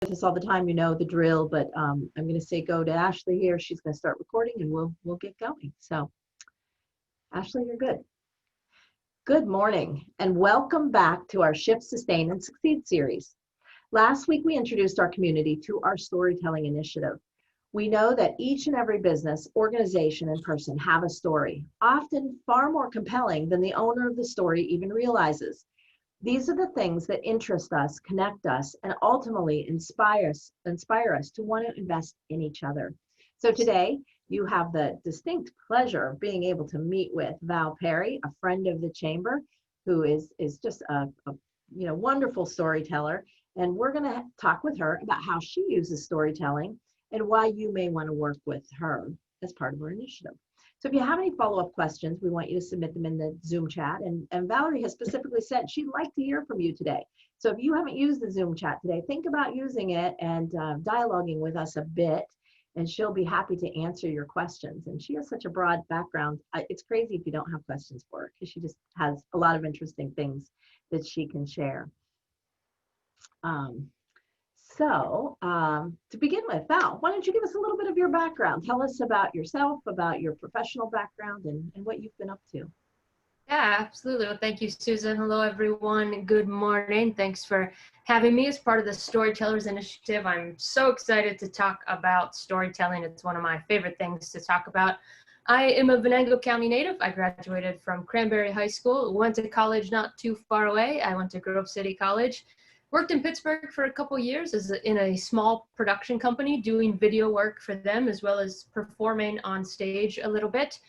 with us all the time, you know the drill, but I'm going to say go to Ashley here. She's going to start recording and we'll get going. So Ashley, you're good. Good morning and welcome back to our Shift, Sustain, and Succeed series. Last week, we introduced our community to our storytelling initiative. We know that each and every business, organization, and person have a story, often far more compelling than the owner of the story even realizes. These are the things that interest us, connect us, and ultimately inspire us to want to invest in each other. So today, you have the distinct pleasure of being able to meet with Val Perry, a friend of the Chamber, who is just a wonderful storyteller. And we're going to talk with her about how she uses storytelling and why you may want to work with her as part of our initiative. So if you have any follow-up questions, we want you to submit them in the Zoom chat. And Valerie has specifically said she'd like to hear from you today. So if you haven't used the Zoom chat today, think about using it and dialoguing with us a bit, and she'll be happy to answer your questions. And she has such a broad background. It's crazy if you don't have questions for her, because she just has a lot of interesting things that she can share. To begin with, Val, why don't you give us a little bit of your background? Tell us about yourself, about your professional background, and what you've been up to. Yeah, absolutely. Well, thank you, Susan. Hello, everyone. Good morning. Thanks for having me as part of the Storytellers initiative. I'm so excited to talk about storytelling. It's one of my favorite things to talk about. I am a Venango County native. I graduated from Cranberry High School, went to college not too far away. I went to Grove City College. Worked in Pittsburgh for a couple years in a small production company, doing video work for them, as well as performing on stage a little bit.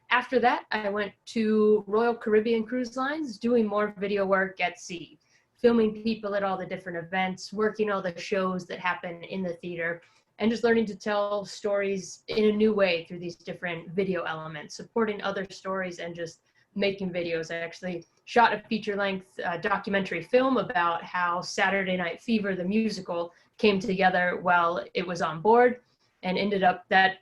After that, I went to Royal Caribbean Cruise Lines, doing more video work at sea, filming people at all the different events, working all the shows that happen in the theater, and just learning to tell stories in a new way through these different video elements, supporting other stories and just making videos. I actually shot a feature-length documentary film about how Saturday Night Fever, the musical, came together while it was on board, and that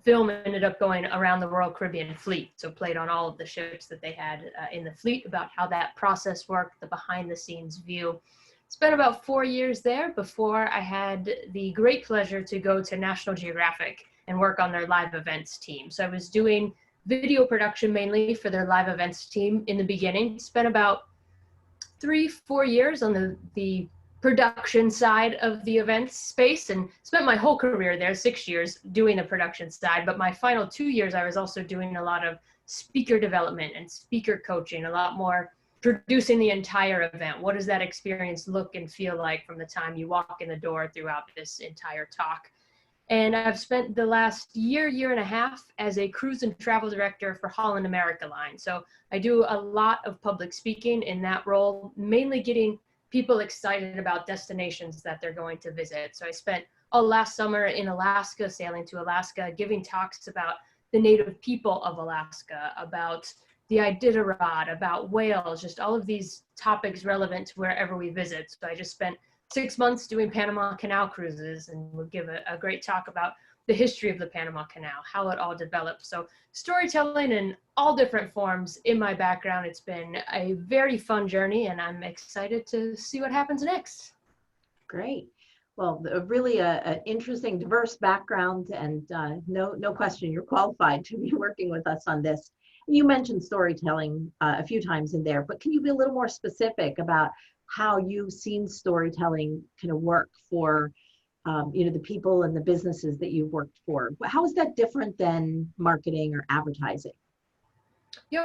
film ended up going around the Royal Caribbean fleet. So played on all of the ships that they had in the fleet, about how that process worked, the behind-the-scenes view. Spent about 4 years there before I had the great pleasure to go to National Geographic and work on their live events team. So I was doing video production mainly for their live events team in the beginning. Spent about 3-4 years on the production side of the events space, and spent my whole career there, 6 years, doing the production side. But my final 2 years, I was also doing a lot of speaker development and speaker coaching, a lot more producing the entire event. What does that experience look and feel like from the time you walk in the door throughout this entire talk? And I've spent the last year and a half as a cruise and travel director for Holland American Line. So I do a lot of public speaking in that role, mainly getting people excited about destinations that they're going to visit. So I spent all last summer in Alaska, sailing to Alaska, giving talks about the native people of Alaska, about the Iditarod, about whales, just all of these topics relevant to wherever we visit. So I just spent 6 months doing Panama Canal cruises, and we'll give a great talk about the history of the Panama Canal, how it all developed. So storytelling in all different forms in my background. It's been a very fun journey, and I'm excited to see what happens next. Great. Well, really an interesting, diverse background, and no question, you're qualified to be working with us on this. You mentioned storytelling a few times in there, but can you be a little more specific about how you've seen storytelling kind of work for the people and the businesses that you've worked for? How is that different than marketing or advertising?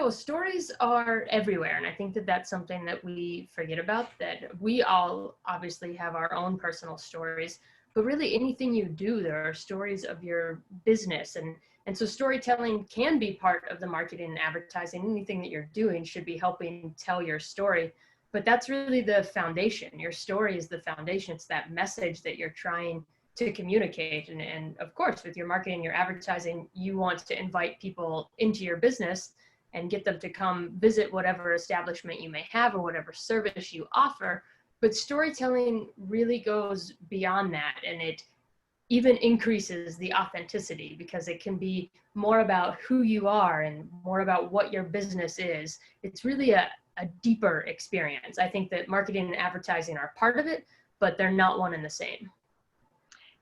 Stories are everywhere. And I think that that's something that we forget about, that we all obviously have our own personal stories, but really anything you do, there are stories of your business. And so storytelling can be part of the marketing and advertising. Anything that you're doing should be helping tell your story. But that's really the foundation. Your story is the foundation. It's that message that you're trying to communicate. And of course, with your marketing, your advertising, you want to invite people into your business and get them to come visit whatever establishment you may have or whatever service you offer. But storytelling really goes beyond that, and it even increases the authenticity, because it can be more about who you are and more about what your business is. It's really a deeper experience. I think that marketing and advertising are part of it, but they're not one and the same.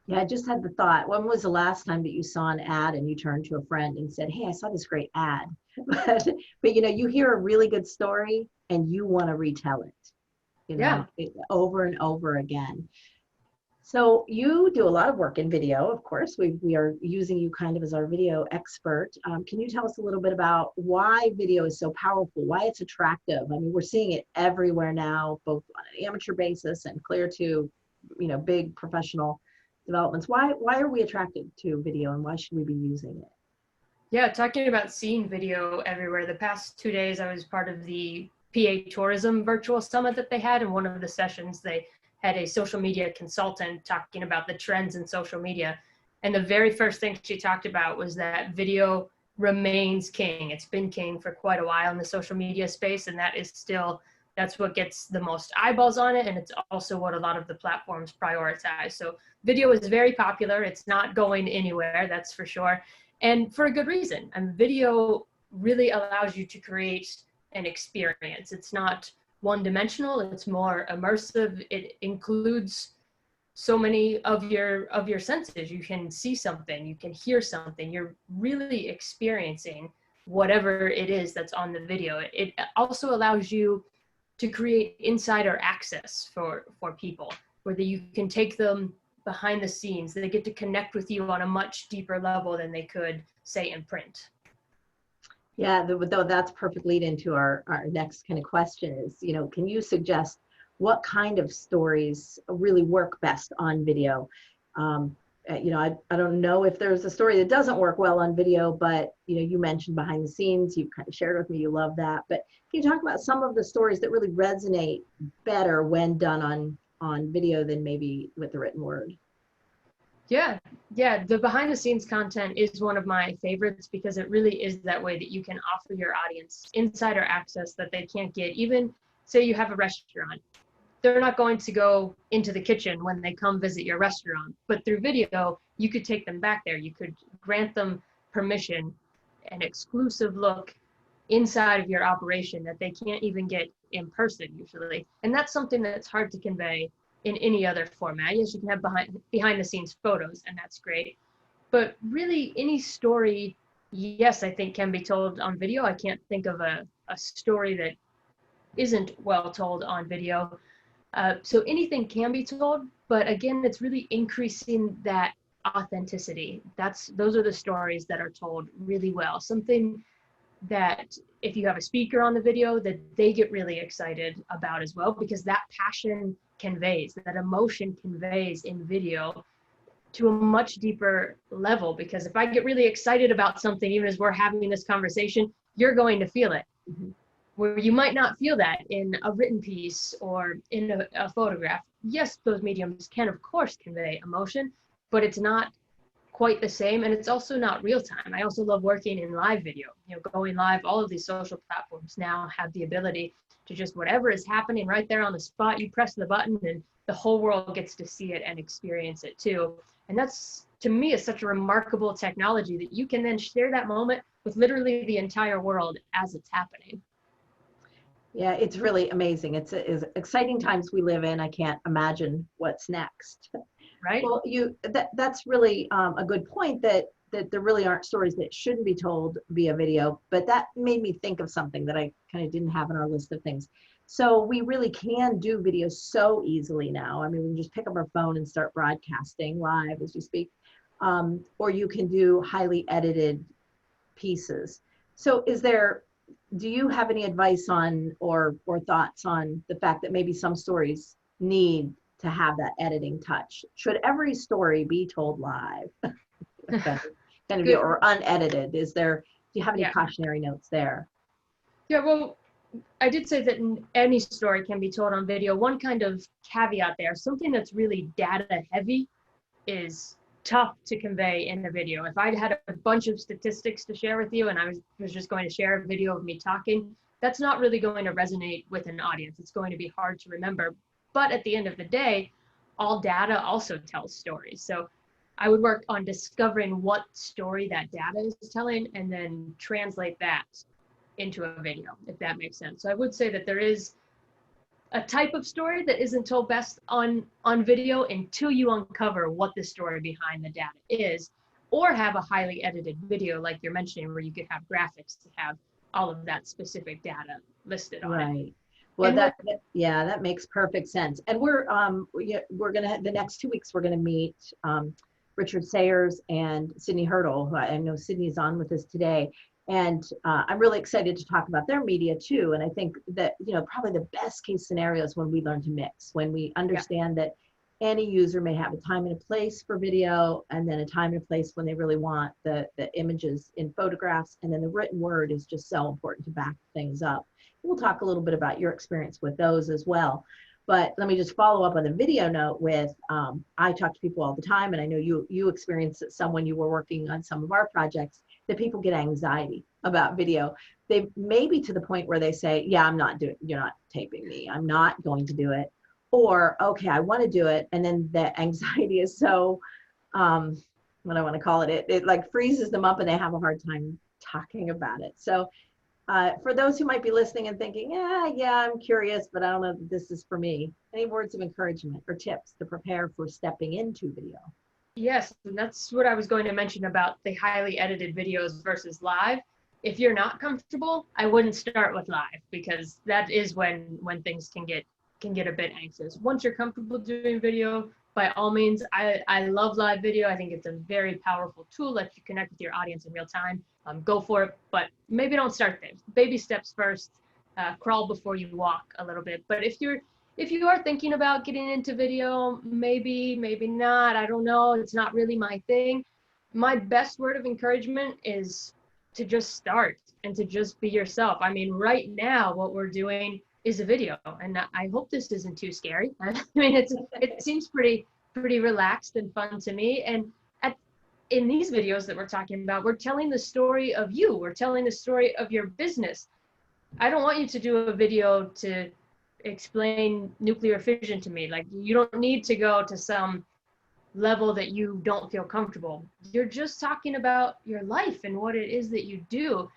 Yeah, I just had the thought, when was the last time that you saw an ad and you turned to a friend and said, hey, I saw this great ad. But you hear a really good story and you want to retell it, Yeah. over and over again. So you do a lot of work in video, of course. We are using you kind of as our video expert. Can you tell us a little bit about why video is so powerful, why it's attractive? I mean, we're seeing it everywhere now, both on an amateur basis and clear to, big professional developments. Why are we attracted to video, and why should we be using it? Yeah, talking about seeing video everywhere. The past 2 days, I was part of the PA Tourism Virtual Summit that they had. In one of the sessions, they had a social media consultant talking about the trends in social media. And the very first thing she talked about was that video remains king. It's been king for quite a while in the social media space, and that's what gets the most eyeballs on it, and it's also what a lot of the platforms prioritize. So video is very popular. It's not going anywhere, that's for sure, and for a good reason. And video really allows you to create an experience. It's not one-dimensional, it's more immersive. It includes so many of your senses. You can see something, you can hear something, you're really experiencing whatever it is that's on the video. It also allows you to create insider access for people, where you can take them behind the scenes. They get to connect with you on a much deeper level than they could, say, in print. Yeah, though that's perfect lead into our next kind of question is, can you suggest what kind of stories really work best on video? I don't know if there's a story that doesn't work well on video, but you mentioned behind the scenes, you kind of shared with me, you love that. But can you talk about some of the stories that really resonate better when done on video than maybe with the written word? Yeah, the behind the scenes content is one of my favorites because it really is that way that you can offer your audience insider access that they can't get. Even say you have a restaurant, they're not going to go into the kitchen when they come visit your restaurant, but through video, you could take them back there. You could grant them permission, an exclusive look inside of your operation that they can't even get in person usually. And that's something that's hard to convey in any other format. Yes, you can have behind the scenes photos, and that's great. But really, any story, yes, I think can be told on video. I can't think of a story that isn't well told on video. So anything can be told, but again, it's really increasing that authenticity. Those are the stories that are told really well. Something that if you have a speaker on the video, that they get really excited about as well, because that passion conveys, that emotion conveys in video to a much deeper level. Because if I get really excited about something, even as we're having this conversation, you're going to feel it. Mm-hmm. Where you might not feel that in a written piece or in a photograph. Yes, those mediums can, of course, convey emotion, but it's not quite the same, and it's also not real time. I also love working in live video. Going live, all of these social platforms now have the ability to just whatever is happening right there on the spot, you press the button and the whole world gets to see it and experience it too. And that's, to me, is such a remarkable technology that you can then share that moment with literally the entire world as it's happening. Yeah, it's really amazing. It's exciting times we live in. I can't imagine what's next. Right. Well, that's really a good point, that there really aren't stories that shouldn't be told via video, but that made me think of something that I kind of didn't have in our list of things. So we really can do video so easily now. I mean, we can just pick up our phone and start broadcasting live as we speak, or you can do highly edited pieces. So do you have any advice on or thoughts on the fact that maybe some stories need to have that editing touch? Should every story be told live? Or unedited? Do you have any cautionary notes there? Yeah, well, I did say that any story can be told on video. One kind of caveat there, something that's really data heavy is tough to convey in a video. If I had a bunch of statistics to share with you and I was just going to share a video of me talking, that's not really going to resonate with an audience. It's going to be hard to remember. But at the end of the day, all data also tells stories. So I would work on discovering what story that data is telling and then translate that into a video, if that makes sense. So I would say that there is a type of story that isn't told best on video until you uncover what the story behind the data is, or have a highly edited video like you're mentioning, where you could have graphics to have all of that specific data listed on it. Right. Well, And yeah, that makes perfect sense. And we're gonna the next 2 weeks we're gonna meet Richard Sayers and Sydney Hurdle, who I know Sydney's on with us today. And I'm really excited to talk about their media too. And I think that, probably the best case scenario is when we learn to mix, when we understand that any user may have a time and a place for video, and then a time and a place when they really want the images in photographs. And then the written word is just so important to back things up. We'll talk a little bit about your experience with those as well. But let me just follow up on the video note with, I talk to people all the time, and I know you experienced it some when you were working on some of our projects, that people get anxiety about video. They may be to the point where they say, yeah, you're not taping me. I'm not going to do it. Or, okay, I want to do it. And then the anxiety is so, what I want to call it, it like freezes them up and they have a hard time talking about it. So for those who might be listening and thinking, yeah, I'm curious, but I don't know if this is for me, any words of encouragement or tips to prepare for stepping into video? yes, and that's what I was going to mention about the highly edited videos versus live. If you're not comfortable, I wouldn't start with live, because that is when things can get a bit anxious. Once you're comfortable doing video, by all means, I love live video. I think it's a very powerful tool, lets you connect with your audience in real time. Go for it, but maybe don't start there. Baby steps first. Crawl before you walk a little bit. But if you are thinking about getting into video, maybe not, I don't know, it's not really my thing. My best word of encouragement is to just start and to just be yourself. I mean, right now, what we're doing is a video, and I hope this isn't too scary. I mean, it seems pretty relaxed and fun to me. And in these videos that we're talking about, we're telling the story of you. We're telling the story of your business. I don't want you to do a video to explain nuclear fission to me. Like, you don't need to go to some level that you don't feel comfortable. You're just talking about your life and what it is that you do.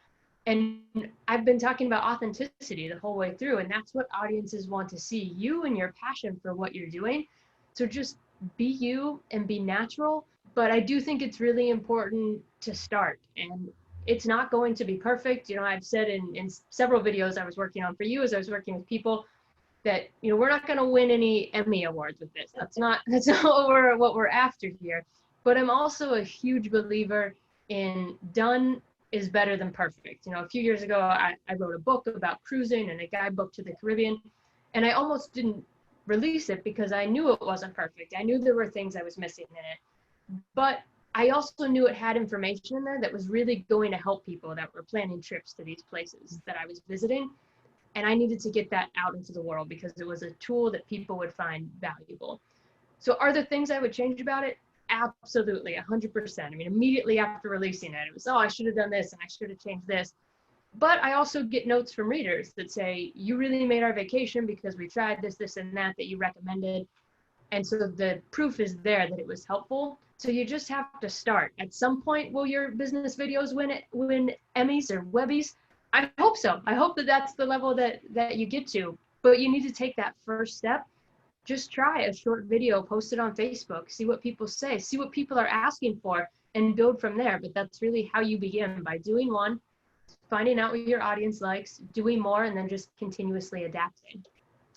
And I've been talking about authenticity the whole way through, and that's what audiences want to see, you and your passion for what you're doing. So just be you and be natural. But I do think it's really important to start, and it's not going to be perfect. I've said in several videos I was working on for you, as I was working with people, that we're not going to win any Emmy awards with this. That's not what we're after here. But I'm also a huge believer in done is better than perfect. A few years ago, I wrote a book about cruising and a guidebook to the Caribbean, and I almost didn't release it because I knew it wasn't perfect. I knew there were things I was missing in it, but I also knew it had information in there that was really going to help people that were planning trips to these places that I was visiting. And I needed to get that out into the world because it was a tool that people would find valuable. So are there things I would change about it? Absolutely, 100%. I mean, immediately after releasing it, it was, I should have done this and I should have changed this. But I also get notes from readers that say, you really made our vacation because we tried this, and that you recommended. And so the proof is there that it was helpful. So you just have to start. At some point, will your business videos win Emmys or Webbies? I hope so. I hope that that's the level that you get to. But you need to take that first step. Just try a short video, post it on Facebook, see what people say, see what people are asking for, and build from there. But that's really how you begin, by doing one, finding out what your audience likes, doing more, and then just continuously adapting.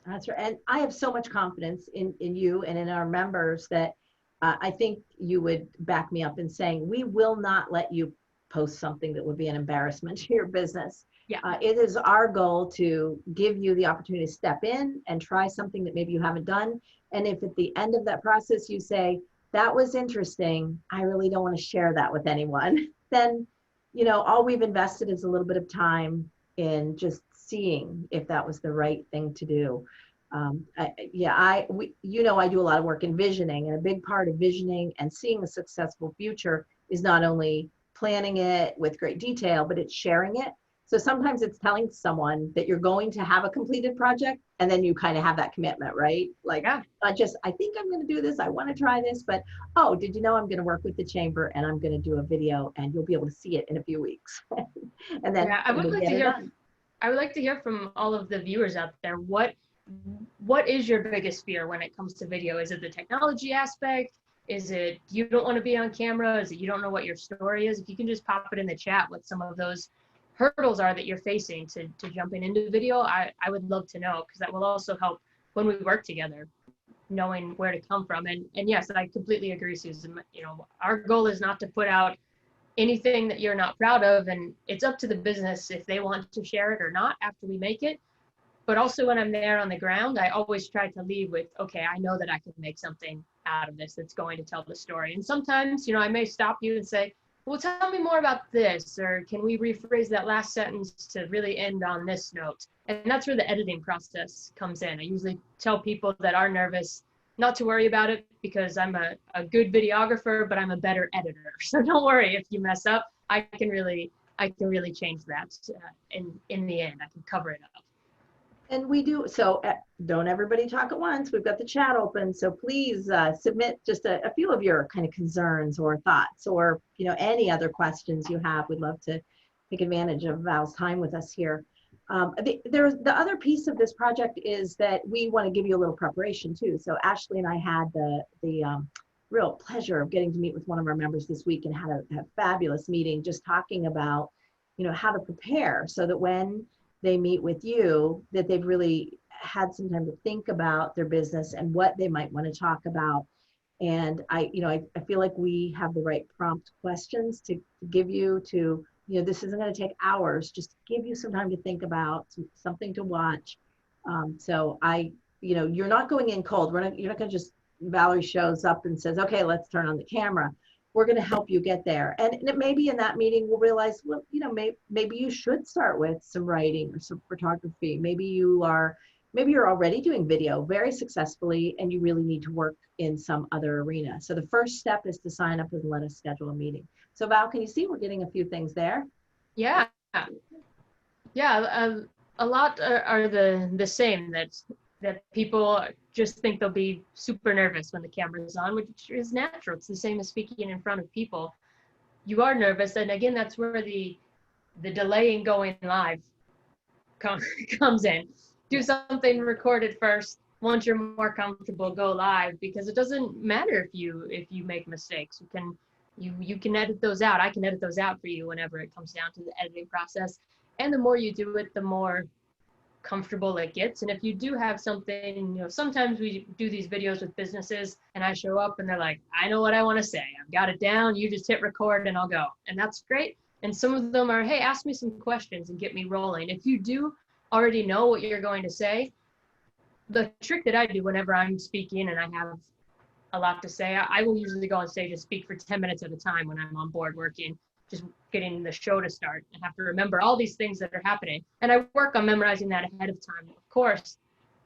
That's right. And I have so much confidence in you and in our members that I think you would back me up in saying we will not let you post something that would be an embarrassment to your business. Yeah. It is our goal to give you the opportunity to step in and try something that maybe you haven't done. And if at the end of that process you say, that was interesting, I really don't want to share that with anyone, then, all we've invested is a little bit of time in just seeing if that was the right thing to do. I do a lot of work in visioning, and a big part of visioning and seeing a successful future is not only planning it with great detail, but it's sharing it. So sometimes it's telling someone that you're going to have a completed project, and then you kind of have that commitment, right? Like, not just, I think I'm going to do this, I want to try this, but, did you know I'm going to work with the chamber and I'm going to do a video and you'll be able to see it in a few weeks. And then I would like to hear from all of the viewers out there. What what is your biggest fear when it comes to video? Is it the technology aspect? Is it you don't want to be on camera? Is it you don't know what your story is? If you can just pop it in the chat what some of those hurdles are that you're facing to jumping into video, I would love to know, because that will also help when we work together, knowing where to come from. And yes, I completely agree, Susan. You know, our goal is not to put out anything that you're not proud of, and it's up to the business if they want to share it or not after we make it. But also when I'm there on the ground, I always try to leave with, okay, I know that I can make something out of this that's going to tell the story. And sometimes, you know, I may stop you and say, well, tell me more about this, or can we rephrase that last sentence to really end on this note? And that's where the editing process comes in. I usually tell people that are nervous not to worry about it, because I'm a good videographer, but I'm a better editor. So don't worry if you mess up. I can really change that in the end. I can cover it up. And we do, so don't everybody talk at once. We've got the chat open. So please submit just a few of your kind of concerns or thoughts, or, you know, any other questions you have. We'd love to take advantage of Val's time with us here. The other piece of this project is that we want to give you a little preparation too. So Ashley and I had the real pleasure of getting to meet with one of our members this week, and had a fabulous meeting just talking about, you know, how to prepare so that when they meet with you, that they've really had some time to think about their business and what they might want to talk about. And I feel like we have the right prompt questions to give you to, you know, this isn't going to take hours, just to give you some time to think about, something to watch. So you know, you're not going in cold. You're not going to just, Valerie shows up and says, okay, let's turn on the camera. We're going to help you get there. And it may be in that meeting we'll realize, well, you know, maybe you should start with some writing or some photography. Maybe you're already doing video very successfully and you really need to work in some other arena. So the first step is to sign up and let us schedule a meeting. So Val, can you see we're getting a few things there? Yeah. Yeah. A lot are the same, that people just think they'll be super nervous when the camera is on, which is natural. It's the same as speaking in front of people. You are nervous, and again, that's where the delay in going live comes in. Do something recorded first. Once you're more comfortable, go live, because it doesn't matter if you make mistakes. You can edit those out. I can edit those out for you whenever it comes down to the editing process. And the more you do it, the more comfortable it gets. And if you do have something, you know, sometimes we do these videos with businesses and I show up and they're like, I know what I want to say. I've got it down. You just hit record and I'll go. And that's great. And some of them are, hey, ask me some questions and get me rolling. If you do already know what you're going to say, the trick that I do whenever I'm speaking and I have a lot to say, I will usually go on stage and speak for 10 minutes at a time when I'm on board working, just getting the show to start, and have to remember all these things that are happening. And I work on memorizing that ahead of time, of course,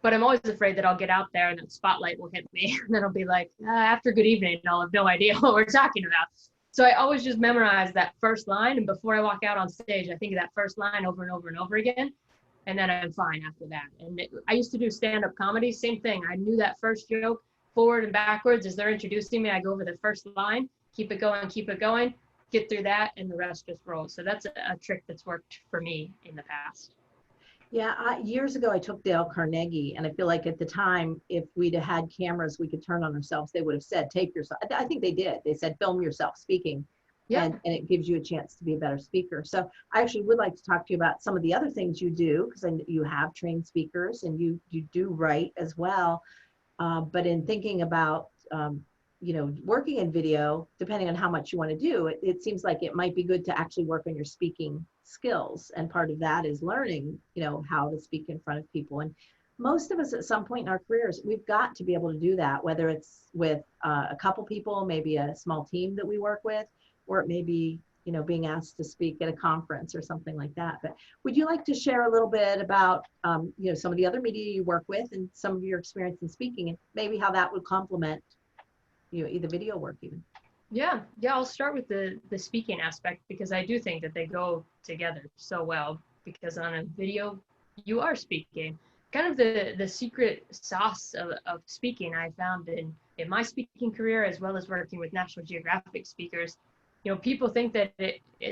but I'm always afraid that I'll get out there and that spotlight will hit me. And then I'll be like, after good evening, I'll have no idea what we're talking about. So I always just memorize that first line. And before I walk out on stage, I think of that first line over and over and over again. And then I'm fine after that. And I used to do stand-up comedy, same thing. I knew that first joke forward and backwards as they're introducing me. I go over the first line, keep it going, get through that, and the rest just rolls. So that's a trick that's worked for me in the past. Yeah, years ago I took Dale Carnegie, and I feel like at the time, if we'd have had cameras we could turn on ourselves, they would have said, take yourself. I think they did. They said, film yourself speaking. Yeah. And it gives you a chance to be a better speaker. So I actually would like to talk to you about some of the other things you do, because you have trained speakers and you do write as well. But in thinking about, you know, working in video, depending on how much you want to do, it seems like it might be good to actually work on your speaking skills. And part of that is learning, you know, how to speak in front of people. And most of us at some point in our careers, we've got to be able to do that, whether it's with a couple people, maybe a small team that we work with, or it may be, you know, being asked to speak at a conference or something like that. But would you like to share a little bit about, you know, some of the other media you work with and some of your experience in speaking, and maybe how that would complement, you know, either video work even? Yeah, I'll start with the speaking aspect, because I do think that they go together so well, because on a video, you are speaking. Kind of the secret sauce of speaking I found in my speaking career, as well as working with National Geographic speakers. You know, people think that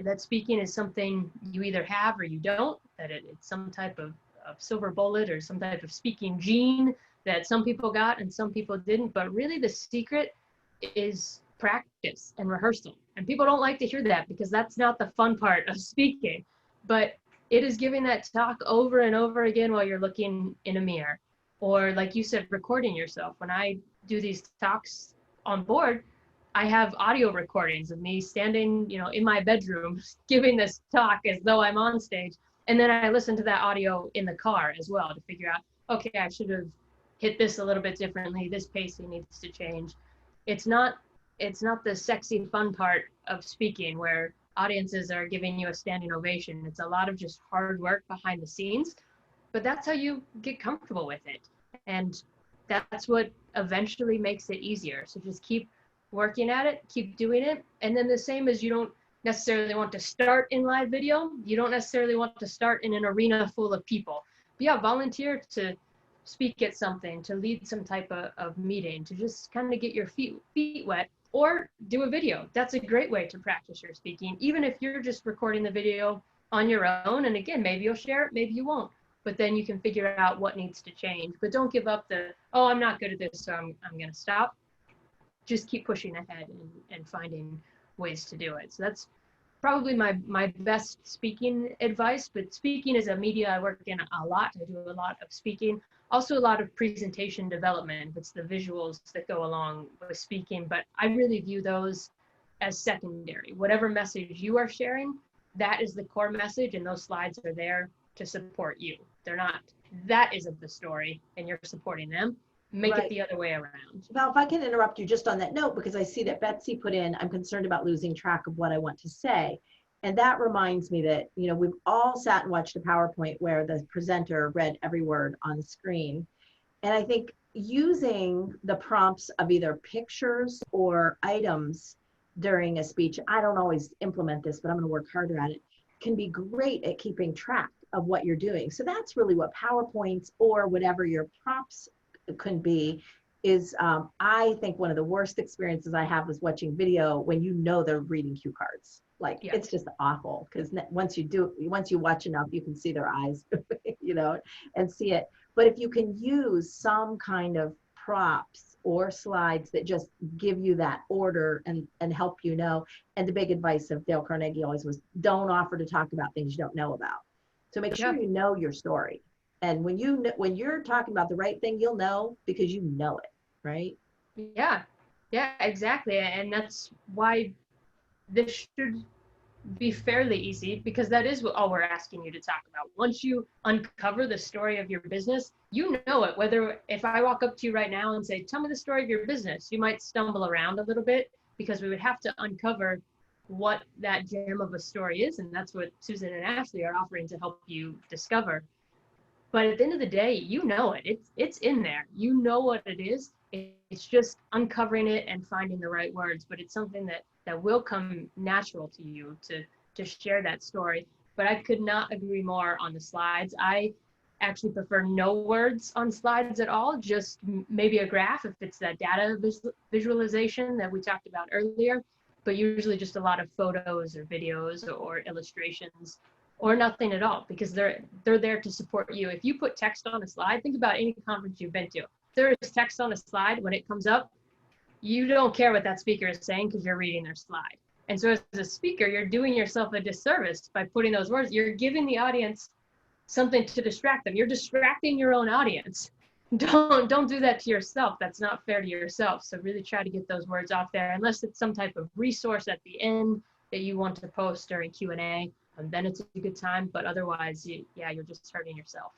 that speaking is something you either have or you don't, that it's some type of silver bullet or some type of speaking gene that some people got and some people didn't. But really the secret is practice and rehearsal. And people don't like to hear that because that's not the fun part of speaking. But it is giving that talk over and over again while you're looking in a mirror. Or like you said, recording yourself. When I do these talks on board, I have audio recordings of me standing, in my bedroom giving this talk as though I'm on stage. And then I listen to that audio in the car as well to figure out, okay, I should have hit this a little bit differently. This pacing needs to change. It's not the sexy fun part of speaking where audiences are giving you a standing ovation. It's a lot of just hard work behind the scenes, but that's how you get comfortable with it. And that's what eventually makes it easier. So just keep working at it, keep doing it. And then the same as you don't necessarily want to start in live video, you don't necessarily want to start in an arena full of people. But yeah, volunteer to speak at something, to lead some type of meeting, to just kind of get your feet wet, or do a video. That's a great way to practice your speaking, even if you're just recording the video on your own. And again, maybe you'll share it, maybe you won't, but then you can figure out what needs to change. But don't give up oh, I'm not good at this, so I'm going to stop. Just keep pushing ahead and finding ways to do it. So that's probably my best speaking advice. But speaking is a media I work in a lot. I do a lot of speaking, also a lot of presentation development. It's the visuals that go along with speaking, but I really view those as secondary. Whatever message you are sharing, that is the core message, and those slides are there to support you. They're not, that isn't the story and you're supporting them. Make Right. It the other way around. Val, if I can interrupt you just on that note, because I see that Betsy put in, I'm concerned about losing track of what I want to say. And that reminds me that, we've all sat and watched a PowerPoint where the presenter read every word on the screen. And I think using the prompts of either pictures or items during a speech, I don't always implement this, but I'm going to work harder at it, can be great at keeping track of what you're doing. So that's really what PowerPoints or whatever your prompts could be is, I think one of the worst experiences I have was watching video when they're reading cue cards. Like, yeah. It's just awful, because once you watch enough, you can see their eyes, and see it. But if you can use some kind of props or slides that just give you that order and help and the big advice of Dale Carnegie always was, don't offer to talk about things you don't know about. So make sure you know your story. And when you're talking about the right thing, you'll know because you know it, right? Yeah, exactly. And that's why this should be fairly easy, because that is all we're asking you to talk about. Once you uncover the story of your business, you know it. Whether if I walk up to you right now and say, tell me the story of your business, you might stumble around a little bit because we would have to uncover what that gem of a story is. And that's what Susan and Ashley are offering to help you discover. But at the end of the day, you know it. It's in there. You know what it is. It's just uncovering it and finding the right words. But it's something that will come natural to you to share that story. But I could not agree more on the slides. I actually prefer no words on slides at all, just maybe a graph if it's that data visualization that we talked about earlier, but usually just a lot of photos or videos or illustrations, or nothing at all, because they're there to support you. If you put text on a slide, think about any conference you've been to. If there is text on a slide, when it comes up, you don't care what that speaker is saying because you're reading their slide. And so as a speaker, you're doing yourself a disservice by putting those words. You're giving the audience something to distract them. You're distracting your own audience. Don't do that to yourself. That's not fair to yourself. So really try to get those words off there, unless it's some type of resource at the end that you want to post during Q&A. And then it's a good time, but otherwise, you're just hurting yourself.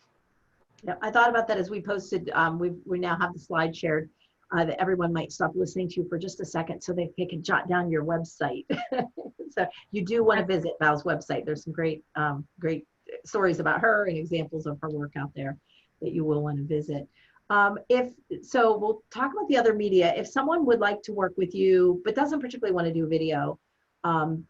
Yeah, I thought about that as we posted. We now have the slide shared that everyone might stop listening to you for just a second so they can jot down your website. So you do want to visit Val's website. There's some great stories about her and examples of her work out there that you will want to visit. We'll talk about the other media. If someone would like to work with you but doesn't particularly want to do video,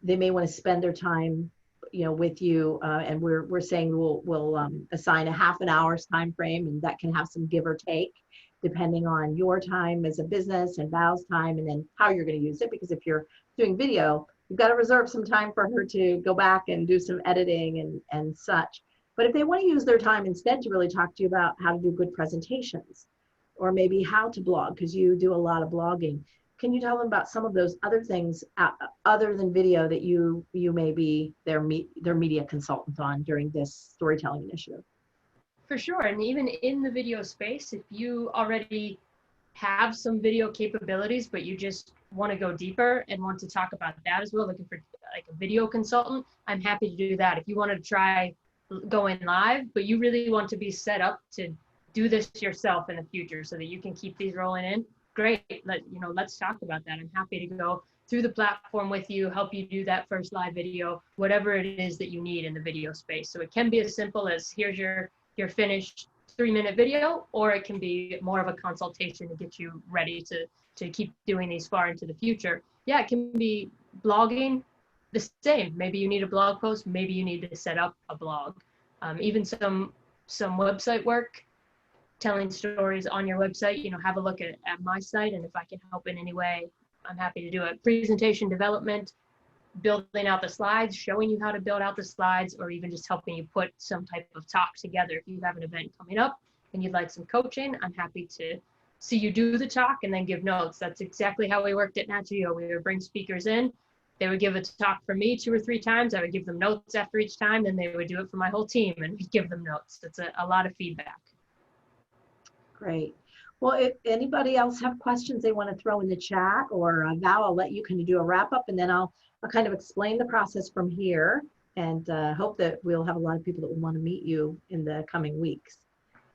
they may want to spend their time with you, and we're saying we'll assign a half an hour's time frame, and that can have some give or take depending on your time as a business and Val's time, and then how you're going to use it. Because if you're doing video, you've got to reserve some time for her to go back and do some editing and such. But if they want to use their time instead to really talk to you about how to do good presentations, or maybe how to blog, because you do a lot of blogging, can you tell them about some of those other things other than video that you may be their media consultant on during this storytelling initiative? For sure. And even in the video space, if you already have some video capabilities, but you just want to go deeper and want to talk about that as well, looking for like a video consultant, I'm happy to do that. If you want to try going live, but you really want to be set up to do this yourself in the future so that you can keep these rolling in, great. Let's talk about that. I'm happy to go through the platform with you, help you do that first live video, whatever it is that you need in the video space. So it can be as simple as here's your finished 3-minute video, or it can be more of a consultation to get you ready to keep doing these far into the future. Yeah, it can be blogging, the same. Maybe you need a blog post, maybe you need to set up a blog. Even some website work, telling stories on your website, have a look at my site, and if I can help in any way, I'm happy to do it. Presentation development, building out the slides, showing you how to build out the slides, or even just helping you put some type of talk together. If you have an event coming up and you'd like some coaching, I'm happy to see you do the talk and then give notes. That's exactly how we worked at Nat Geo. We would bring speakers in, they would give a talk for me 2 or 3 times, I would give them notes after each time, then they would do it for my whole team and we'd give them notes. It's a lot of feedback. Great. Well, if anybody else have questions they want to throw in the chat, or Val, I'll let you kind of do a wrap up, and then I'll kind of explain the process from here, and hope that we'll have a lot of people that will want to meet you in the coming weeks.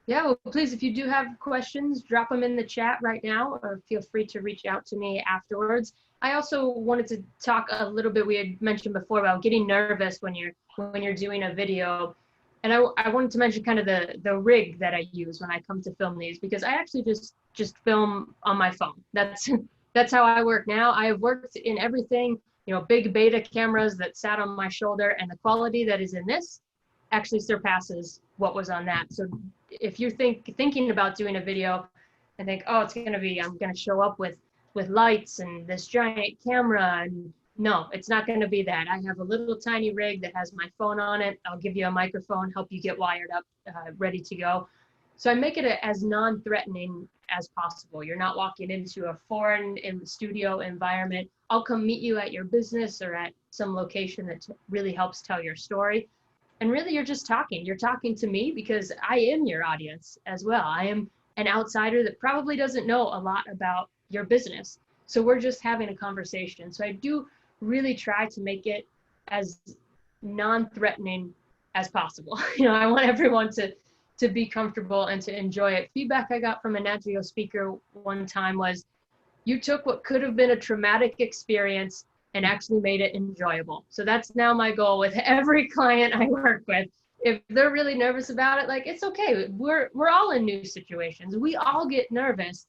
Yeah, well, please, if you do have questions, drop them in the chat right now, or feel free to reach out to me afterwards. I also wanted to talk a little bit, we had mentioned before, about getting nervous when you're doing a video. And I wanted to mention kind of the rig that I use when I come to film these, because I actually just film on my phone. That's how I work now. I have worked in everything, big beta cameras that sat on my shoulder, and the quality that is in this actually surpasses what was on that. So if you're thinking about doing a video and think, oh, I'm gonna show up with lights and this giant camera, and no, it's not going to be that. I have a little tiny rig that has my phone on it. I'll give you a microphone, help you get wired up, ready to go. So I make it as non-threatening as possible. You're not walking into a foreign studio environment. I'll come meet you at your business or at some location that really helps tell your story. And really, you're just talking. You're talking to me because I am your audience as well. I am an outsider that probably doesn't know a lot about your business. So we're just having a conversation. So I do really try to make it as non-threatening as possible. I want everyone to be comfortable and to enjoy it. Feedback I got from a Nat Geo speaker one time was, you took what could have been a traumatic experience and actually made it enjoyable. So that's now my goal with every client I work with. If they're really nervous about it, like, it's okay. We're all in new situations. We all get nervous.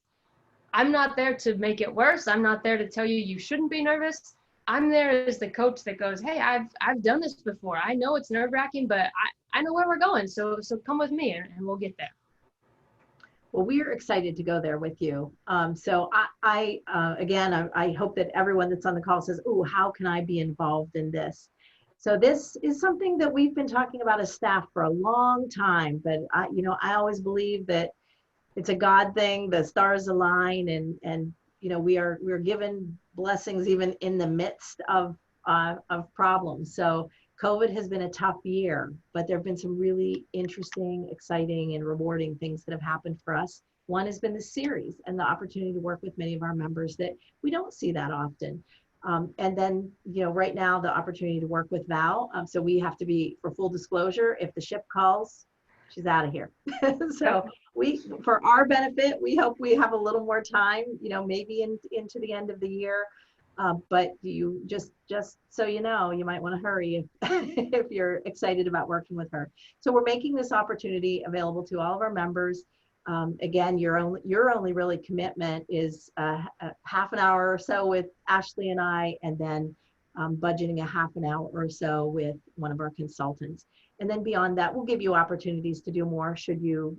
I'm not there to make it worse. I'm not there to tell you shouldn't be nervous. I'm there as the coach that goes, hey, I've done this before. I know it's nerve-wracking, but I know where we're going. So come with me and we'll get there. Well, we're excited to go there with you. So I hope that everyone that's on the call says, oh, how can I be involved in this? So this is something that we've been talking about as staff for a long time, but I always believe that it's a God thing, the stars align, and we're given blessings even in the midst of problems. So COVID has been a tough year, but there have been some really interesting, exciting, and rewarding things that have happened for us. One has been the series and the opportunity to work with many of our members that we don't see that often. And then, right now, the opportunity to work with Val. So we have to be, for full disclosure, if the ship calls, she's out of here. So for our benefit, we hope we have a little more time, maybe into the end of the year. But you just so you might want to hurry if you're excited about working with her. So we're making this opportunity available to all of our members. Again, your only really commitment is half an hour or so with Ashley and I, and then budgeting a half an hour or so with one of our consultants. And then beyond that, we'll give you opportunities to do more should you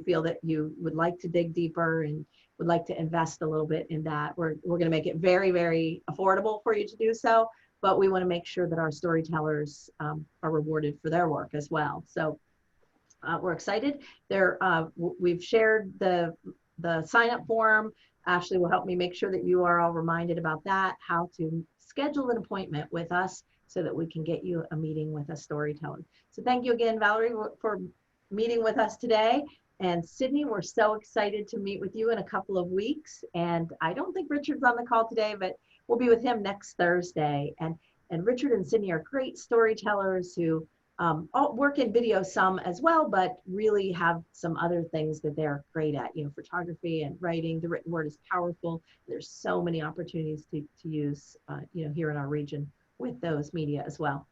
feel that you would like to dig deeper and would like to invest a little bit in that. We're going to make it very, very affordable for you to do so, but we want to make sure that our storytellers are rewarded for their work as well. So we're excited. We've shared the sign-up form. Ashley will help me make sure that you are all reminded about that, how to schedule an appointment with us so that we can get you a meeting with a storyteller. So thank you again, Valerie, for meeting with us today. And Sydney, we're so excited to meet with you in a couple of weeks. And I don't think Richard's on the call today, but we'll be with him next Thursday. And Richard and Sydney are great storytellers who all work in video some as well, but really have some other things that they're great at, photography and writing. The written word is powerful. There's so many opportunities to use, here in our region with those media as well.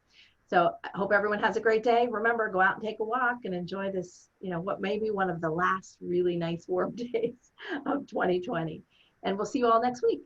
So I hope everyone has a great day. Remember, go out and take a walk and enjoy this, what may be one of the last really nice warm days of 2020. And we'll see you all next week.